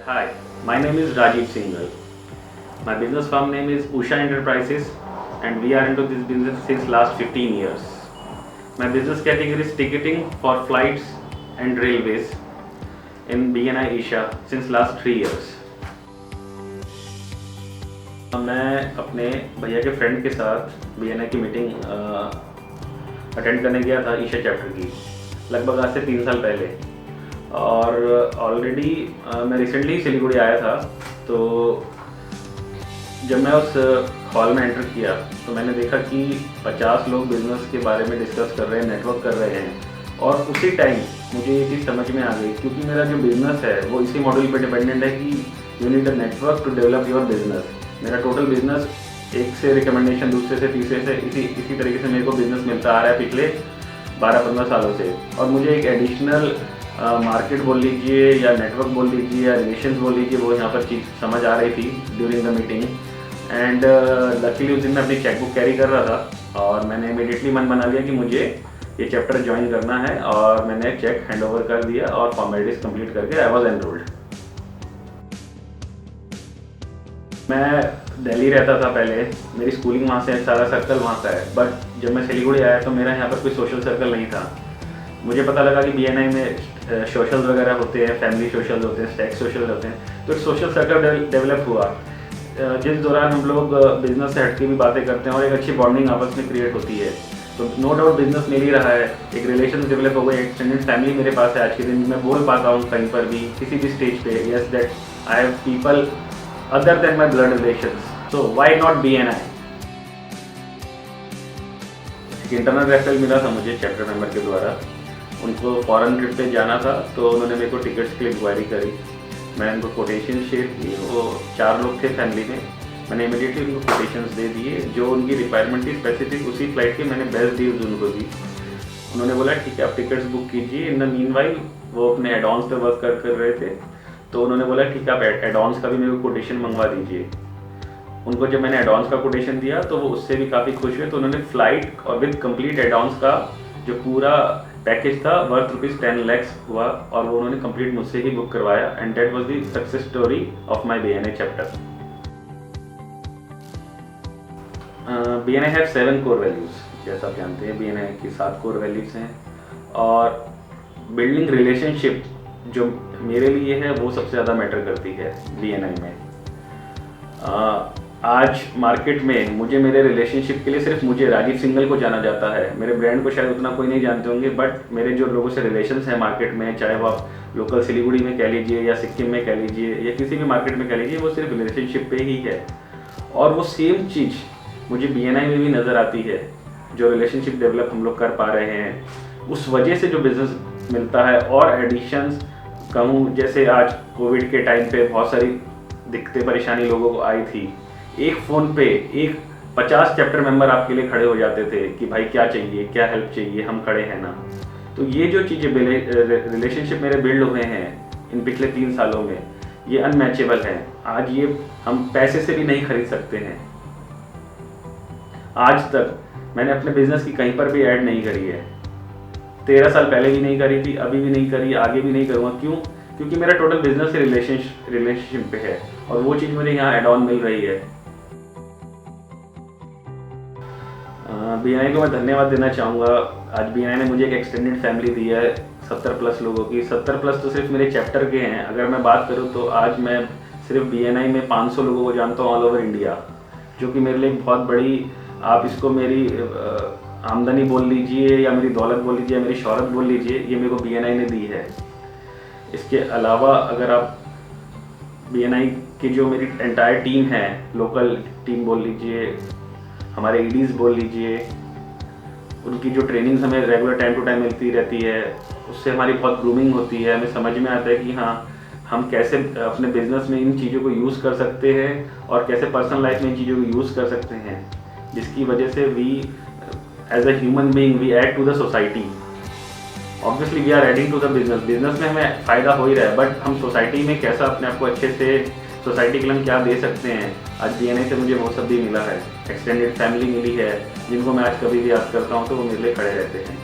Hi, my name is Rajiv Singhal. My business firm name is Usha Enterprises and we are into this business since last 15 years. My business category is ticketing for flights and railways in BNI Asia since last 3 years. मैं अपने भैया के friend के साथ BNI की meeting attend करने गया था ईशा चैप्टर की, लगभग आज से 3 साल पहले। और ऑलरेडी मैं रिसेंटली ही सिलीगुड़ी आया था, तो जब मैं उस हॉल में एंटर किया तो मैंने देखा कि 50 लोग बिजनेस के बारे में डिस्कस कर रहे हैं, नेटवर्क कर रहे हैं। और उसी टाइम मुझे ये चीज़ समझ में आ गई, क्योंकि मेरा जो बिज़नेस है वो इसी मॉडल पे डिपेंडेंट है कि you need a network to develop your business. मेरा टोटल बिजनेस एक से रिकमेंडेशन, दूसरे से, तीसरे से, इसी तरीके से मेरे को बिजनेस मिलता आ रहा है पिछले 12-15 सालों से। और मुझे एक एडिशनल मार्केट बोल लीजिए या नेटवर्क बोल लीजिए या रिलेशंस बोल लीजिए, वो यहाँ पर चीज़ समझ आ रही थी during the meeting. And luckily उस दिन मैं अपनी चेकबुक कैरी कर रहा था और मैंने इमीडिएटली मन बना लिया कि मुझे ये चैप्टर ज्वाइन करना है, और मैंने चेक हैंड ओवर कर दिया और फॉर्मेलिटीज कंप्लीट करके आई वॉज एनरोल्ड। मैं दिल्ली रहता था पहले, मेरी स्कूलिंग वहाँ से है, सारा सर्कल वहाँ का है। बट जब मैं सिलीगुड़ी आया तो मेरा यहाँ पर कोई सोशल सर्कल नहीं था। मुझे पता लगा कि BNI में सोशल वगैरह होते हैं, फैमिली सोशल होते हैं, स्टैक सोशल होते हैं, तो एक सोशल सर्कल डेवलप हुआ, जिस दौरान हम लोग बिजनेस से हटके भी बातें करते हैं और एक अच्छी बॉन्डिंग आपस में क्रिएट होती है। तो नो डाउट बिजनेस मिल ही रहा है, एक रिलेशन डेवलप हो गई, एक्सटेंडेड फैमिली मेरे पास है। आज के दिन मैं बोल पाता हूँ कहीं पर भी, किसी भी स्टेज पे, yes that I have people other than my blood relations, so why not BNI। एक इंटरनल रेफरल मिला था मुझे चैप्टर मेंबर के द्वारा। उनको फॉरेन ट्रिप पे जाना था, तो उन्होंने मेरे को टिकट्स के लिए इंक्वायरी करी। मैंने उनको कोटेशन शेयर की, वो 4 लोग थे फैमिली में। मैंने इमीडिएटली उनको कोटेशंस दे दिए, जो उनकी रिक्वायरमेंट थी स्पेसिफिक उसी फ्लाइट के मैंने बेस्ट डील्स उनको दी। उन्होंने बोला ठीक है आप टिकट्स बुक कीजिए। इन द मीनवाइल वो अपने एडॉन्स पे वर्क कर रहे थे, तो उन्होंने बोला ठीक है आप एडॉन्स का भी मेरे को कोटेशन मंगवा दीजिए। उनको जब मैंने एडॉन्स का कोटेशन दिया तो वो उससे भी काफ़ी खुश हुए, तो उन्होंने फ्लाइट और विद कंप्लीट एडॉन्स का जो पूरा पैकेज था वर्थ ₹10 लाख हुआ, और वो उन्होंने कंप्लीट मुझसे ही बुक करवाया। And that was the success story of my BNI chapter. BNI have 7 core values. जैसा आप जानते हैं BNI की 7 कोर वैल्यूज हैं, और बिल्डिंग रिलेशनशिप जो मेरे लिए है वो सबसे ज़्यादा मैटर करती है BNI में। आज मार्केट में मुझे मेरे रिलेशनशिप के लिए सिर्फ मुझे राजीव सिंघल को जाना जाता है। मेरे ब्रांड को शायद उतना कोई नहीं जानते होंगे, बट मेरे जो लोगों से रिलेशंस हैं मार्केट में, चाहे वो आप लोकल सिलीगुड़ी में कह लीजिए या सिक्किम में कह लीजिए या किसी भी मार्केट में कह लीजिए, वो सिर्फ रिलेशनशिप पे ही है। और वो सेम चीज़ मुझे BNI में भी नज़र आती है। जो रिलेशनशिप डेवलप हम लोग कर पा रहे हैं, उस वजह से जो बिजनेस मिलता है। और एडिशंस कहूँ, जैसे आज कोविड के टाइम पे बहुत सारी दिक्कतें परेशानी लोगों को आई थी, एक फ़ोन पे एक 50 चैप्टर मेंबर आपके लिए खड़े हो जाते थे कि भाई क्या चाहिए, क्या हेल्प चाहिए, हम खड़े हैं ना। तो ये जो चीज़ें रिलेशनशिप मेरे बिल्ड हुए हैं इन पिछले 3 सालों में, ये अनमैचेबल हैं। आज ये हम पैसे से भी नहीं खरीद सकते हैं। आज तक मैंने अपने बिजनेस की कहीं पर भी ऐड नहीं करी है। 13 साल पहले भी नहीं करी थी, अभी भी नहीं करी, आगे भी नहीं करूँगा। क्यों? क्योंकि मेरा टोटल बिजनेस ही रिलेशनशिप पे है, और वो चीज़ मुझे यहाँ एड ऑन मिल रही है। BNI को मैं धन्यवाद देना चाहूँगा। आज BNI ने मुझे एक एक्सटेंडेड फैमिली दी है 70+ लोगों की। 70+ तो सिर्फ मेरे चैप्टर के हैं। अगर मैं बात करूँ तो आज मैं सिर्फ BNI में 500 लोगों को जानता हूँ ऑल ओवर इंडिया, जो कि मेरे लिए बहुत बड़ी, आप इसको मेरी आमदनी बोल लीजिए या मेरी दौलत बोल लीजिए या मेरी शोहरत बोल लीजिए, ये मेरे को BNI ने दी है। इसके अलावा अगर आप BNI की जो मेरी एंटायर टीम है, लोकल टीम बोल लीजिए, हमारे EDs बोल लीजिए, उनकी जो ट्रेनिंग्स हमें रेगुलर टाइम टू टाइम मिलती रहती है, उससे हमारी बहुत ग्रूमिंग होती है। हमें समझ में आता है कि हाँ, हम कैसे अपने बिजनेस में इन चीज़ों को यूज़ कर सकते हैं और कैसे पर्सनल लाइफ में इन चीज़ों को यूज़ कर सकते हैं, जिसकी वजह से we as a human being we add to the society. Obviously we are adding to the business में हमें फ़ायदा हो ही रहा है, बट हम सोसाइटी में कैसा अपने आप को अच्छे से, सोसाइटी के लिए हम क्या दे सकते हैं। आज BNI से मुझे वो सब भी मिला है। एक्सटेंडेड फैमिली मिली है, जिनको मैं आज कभी भी याद करता हूँ तो वो मेरे लिए खड़े रहते हैं।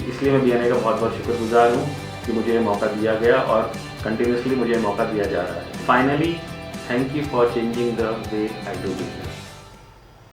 इसलिए मैं BNI का बहुत बहुत शुक्रगुजार हूँ। कि मुझे ये मौका दिया गया और कंटिन्यूसली मुझे मौका दिया जा रहा है। Finally, thank you for changing the way I do business.